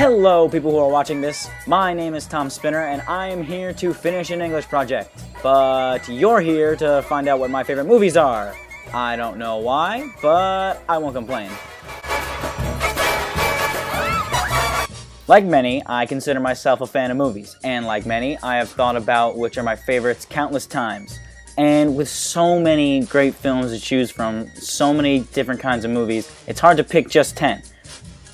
Hello people who are watching this, my name is Tom Spinner and I am here to finish an English project. But you're here to find out what my favorite movies are. I don't know why, but I won't complain. Like many, I consider myself a fan of movies, and like many, I have thought about which are my favorites countless times. And with so many great films to choose from, so many different kinds of movies, it's hard to pick just 10.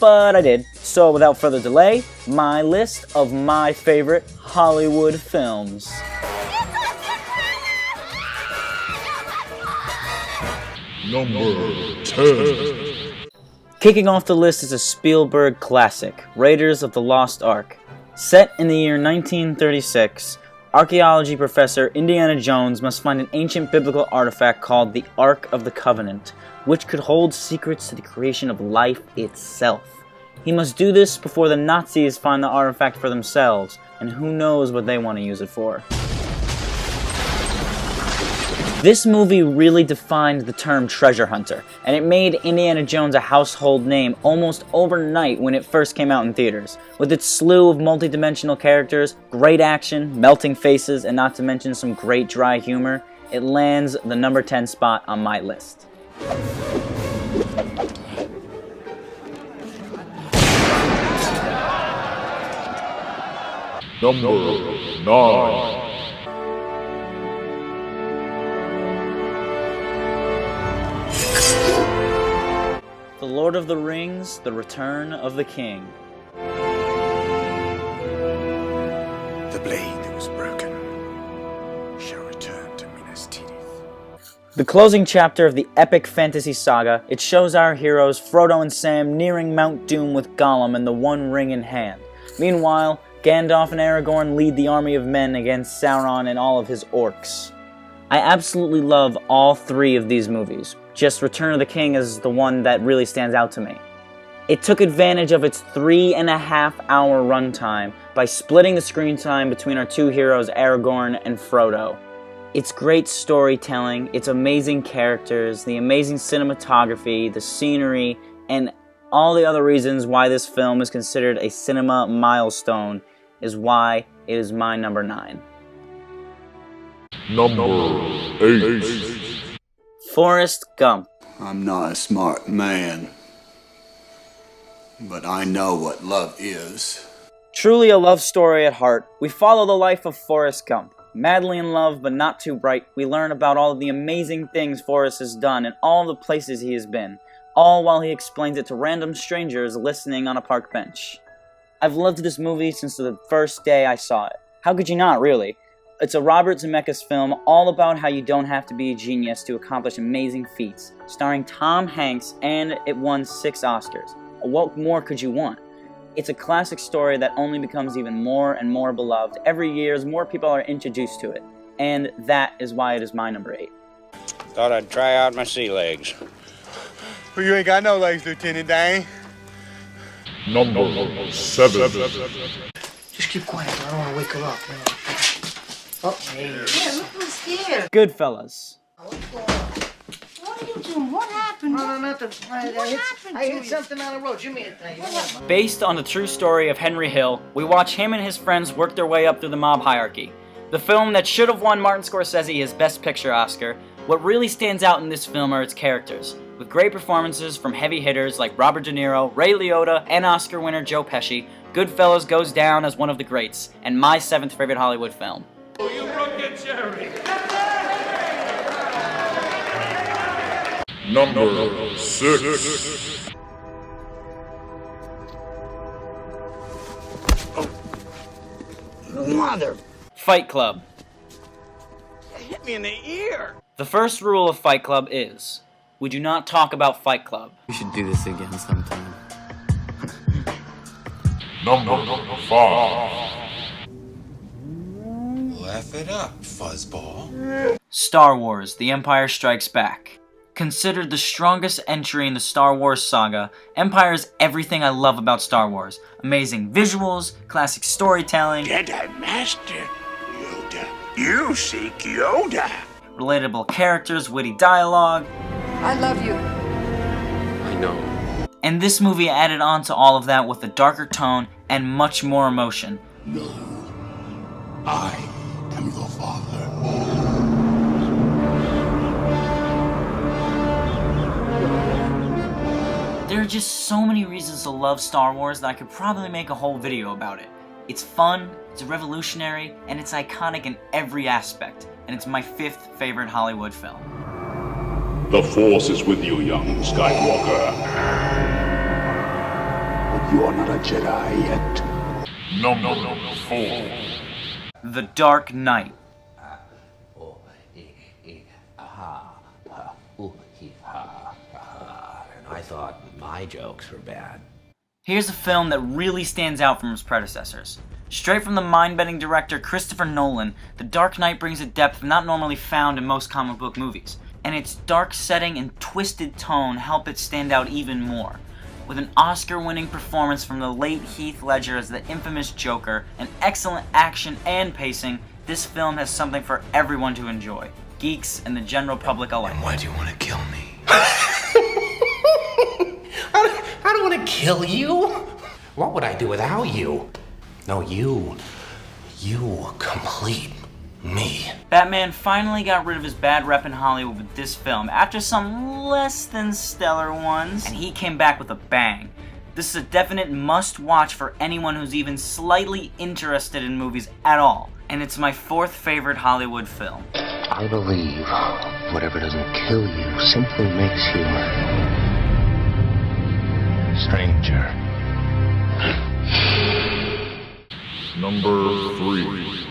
But I did. So without further delay, my list of my favorite Hollywood films. Number 10. Kicking off the list is a Spielberg classic, Raiders of the Lost Ark. Set in the year 1936, archaeology professor Indiana Jones must find an ancient biblical artifact called the Ark of the Covenant, which could hold secrets to the creation of life itself. He must do this before the Nazis find the artifact for themselves, and who knows what they want to use it for. This movie really defined the term treasure hunter, and it made Indiana Jones a household name almost overnight when it first came out in theaters. With its slew of multi-dimensional characters, great action, melting faces, and not to mention some great dry humor, it lands the number 10 spot on my list. Number 9. The Lord of the Rings, The Return of the King. The blade that was broken shall return to Minas Tirith. The closing chapter of the epic fantasy saga, it shows our heroes Frodo and Sam nearing Mount Doom with Gollum and the One Ring in hand. Meanwhile, Gandalf and Aragorn lead the army of men against Sauron and all of his orcs. I absolutely love all three of these movies. Just Return of the King is the one that really stands out to me. It took advantage of its 3.5-hour runtime by splitting the screen time between our two heroes Aragorn and Frodo. It's great storytelling, its amazing characters, the amazing cinematography, the scenery, and all the other reasons why this film is considered a cinema milestone is why it is my number 9. Number 8. Forrest Gump. I'm not a smart man, but I know what love is. Truly a love story at heart, we follow the life of Forrest Gump. Madly in love, but not too bright, we learn about all of the amazing things Forrest has done and all the places he has been, all while he explains it to random strangers listening on a park bench. I've loved this movie since the first day I saw it. How could you not, really? It's a Robert Zemeckis film all about how you don't have to be a genius to accomplish amazing feats, starring Tom Hanks, and it won 6 Oscars. What more could you want? It's a classic story that only becomes even more and more beloved every year as more people are introduced to it, and that is why it is my number 8. Thought I'd try out my sea legs. Well, you ain't got no legs, Lieutenant Dane. Number 7. Just keep quiet, I don't want to wake her up. Oh, hey. Yeah, look who's here. Goodfellas. What's going on? What are you doing? What happened? No, nothing. I hit to you? something on the road. You mean it? Based on the true story of Henry Hill, we watch him and his friends work their way up through the mob hierarchy. The film that should have won Martin Scorsese his Best Picture Oscar, what really stands out in this film are its characters, with great performances from heavy hitters like Robert De Niro, Ray Liotta, and Oscar winner Joe Pesci. Goodfellas goes down as one of the greats, and my 7th favorite Hollywood film. You broke your cherry. Number 6. Mother. Fight Club. Hit me in the ear. The first rule of Fight Club is, we do not talk about Fight Club. We should do this again sometime. Number 5. Laugh it up, fuzzball. Star Wars: The Empire Strikes Back. Considered the strongest entry in the Star Wars saga, Empire is everything I love about Star Wars. Amazing visuals, classic storytelling, Jedi Master Yoda. You seek Yoda. relatable characters, witty dialogue, I love you. I know. And this movie added on to all of that with a darker tone and much more emotion. No, I am your father. There are just so many reasons to love Star Wars that I could probably make a whole video about it. It's fun, it's revolutionary, and it's iconic in every aspect, and it's my 5th favorite Hollywood film. The Force is with you, young Skywalker. But you are not a Jedi yet. Number 4. The Dark Knight. I thought my jokes were bad. Here's a film that really stands out from its predecessors. Straight from the mind-bending director Christopher Nolan, The Dark Knight brings a depth not normally found in most comic book movies, and its dark setting and twisted tone help it stand out even more. With an Oscar-winning performance from the late Heath Ledger as the infamous Joker, and excellent action and pacing, this film has something for everyone to enjoy, geeks and the general public alike. And why do you want to kill me? I don't want to kill you. What would I do without you? No, you complete me. Batman finally got rid of his bad rep in Hollywood with this film after some less than stellar ones, and he came back with a bang. This is a definite must-watch for anyone who's even slightly interested in movies at all, and it's my 4th favorite Hollywood film. I believe whatever doesn't kill you simply makes you stranger. Number 3.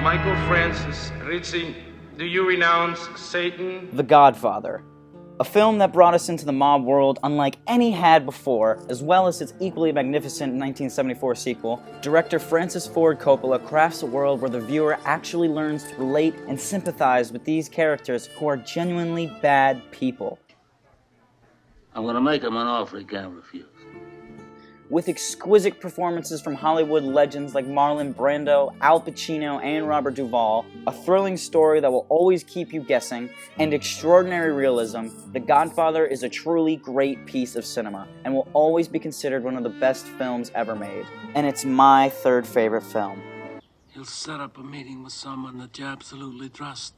Michael Francis Rizzi, do you renounce Satan? The Godfather. A film that brought us into the mob world unlike any had before, as well as its equally magnificent 1974 sequel, director Francis Ford Coppola crafts a world where the viewer actually learns to relate and sympathize with these characters who are genuinely bad people. I'm gonna make him an offer he can't refuse. With exquisite performances from Hollywood legends like Marlon Brando, Al Pacino, and Robert Duvall, a thrilling story that will always keep you guessing, and extraordinary realism, The Godfather is a truly great piece of cinema, and will always be considered one of the best films ever made. And it's my 3rd favorite film. He'll set up a meeting with someone that you absolutely trust,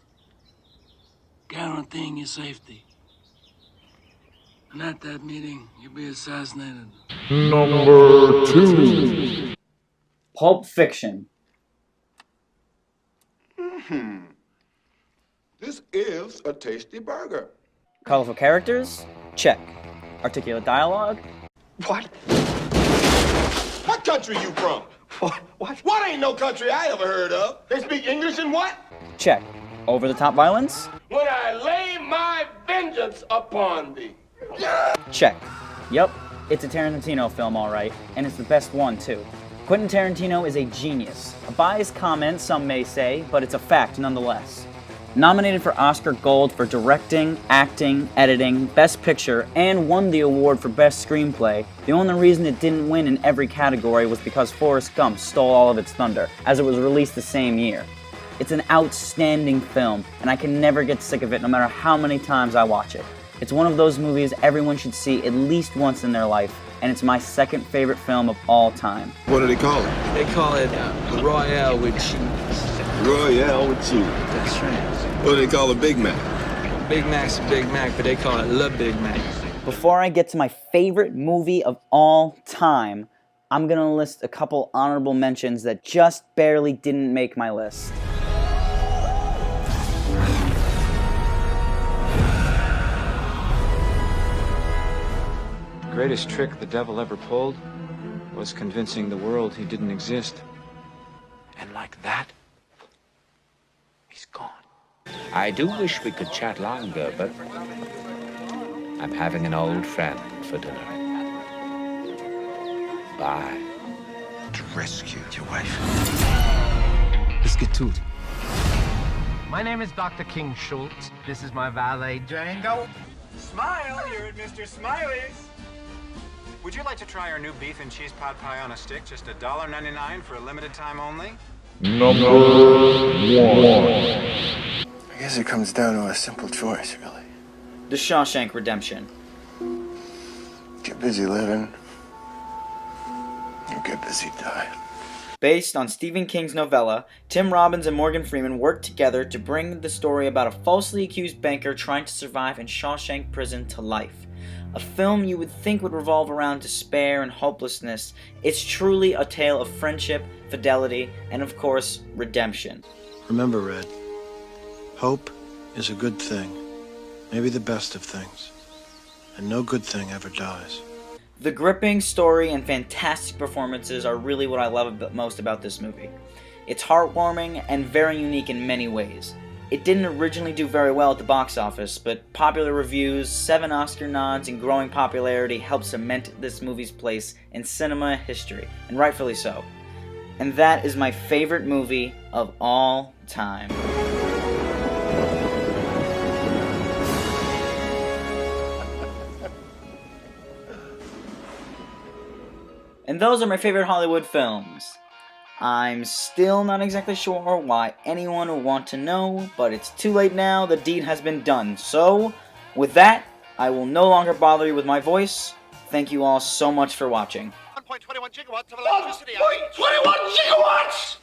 guaranteeing your safety. And at that meeting, you'll be assassinated. Number 2. Pulp Fiction. This is a tasty burger. Colorful characters? Check. Articulate dialogue? What? What country you from? What? What ain't no country I ever heard of? They speak English and what? Check. Over-the-top violence? When I lay my vengeance upon thee. Check. Yup, it's a Tarantino film, alright, and it's the best one, too. Quentin Tarantino is a genius. A biased comment, some may say, but it's a fact nonetheless. Nominated for Oscar Gold for directing, acting, editing, Best Picture, and won the award for Best Screenplay, the only reason it didn't win in every category was because Forrest Gump stole all of its thunder, as it was released the same year. It's an outstanding film, and I can never get sick of it no matter how many times I watch it. It's one of those movies everyone should see at least once in their life, and it's my 2nd favorite film of all time. What do they call it? They call it Royale with cheese. Royale with cheese. That's right. What do they call a Big Mac? Big Mac's a Big Mac, but they call it Le Big Mac. Before I get to my favorite movie of all time, I'm gonna list a couple honorable mentions that just barely didn't make my list. The greatest trick the devil ever pulled was convincing the world he didn't exist. And like that, he's gone. I do wish we could chat longer, but I'm having an old friend for dinner. Bye. To rescue your wife. Let's get to it. My name is Dr. King Schultz. This is my valet, Django. Smile, you're at Mr. Smiley's. Would you like to try our new beef and cheese pot pie on a stick? Just $1.99 for a limited time only? Number 1. I guess it comes down to a simple choice, really. The Shawshank Redemption. Get busy living. You get busy dying. Based on Stephen King's novella, Tim Robbins and Morgan Freeman worked together to bring the story about a falsely accused banker trying to survive in Shawshank prison to life. A film you would think would revolve around despair and hopelessness, it's truly a tale of friendship, fidelity, and of course, redemption. Remember, Red, hope is a good thing, maybe the best of things, and no good thing ever dies. The gripping story and fantastic performances are really what I love most about this movie. It's heartwarming and very unique in many ways. It didn't originally do very well at the box office, but popular reviews, 7 Oscar nods, and growing popularity helped cement this movie's place in cinema history, and rightfully so. And that is my favorite movie of all time. And those are my favorite Hollywood films. I'm still not exactly sure why anyone would want to know, but it's too late now, the deed has been done. So, with that, I will no longer bother you with my voice. Thank you all so much for watching. 1.21 gigawatts of electricity. 1.21 gigawatts!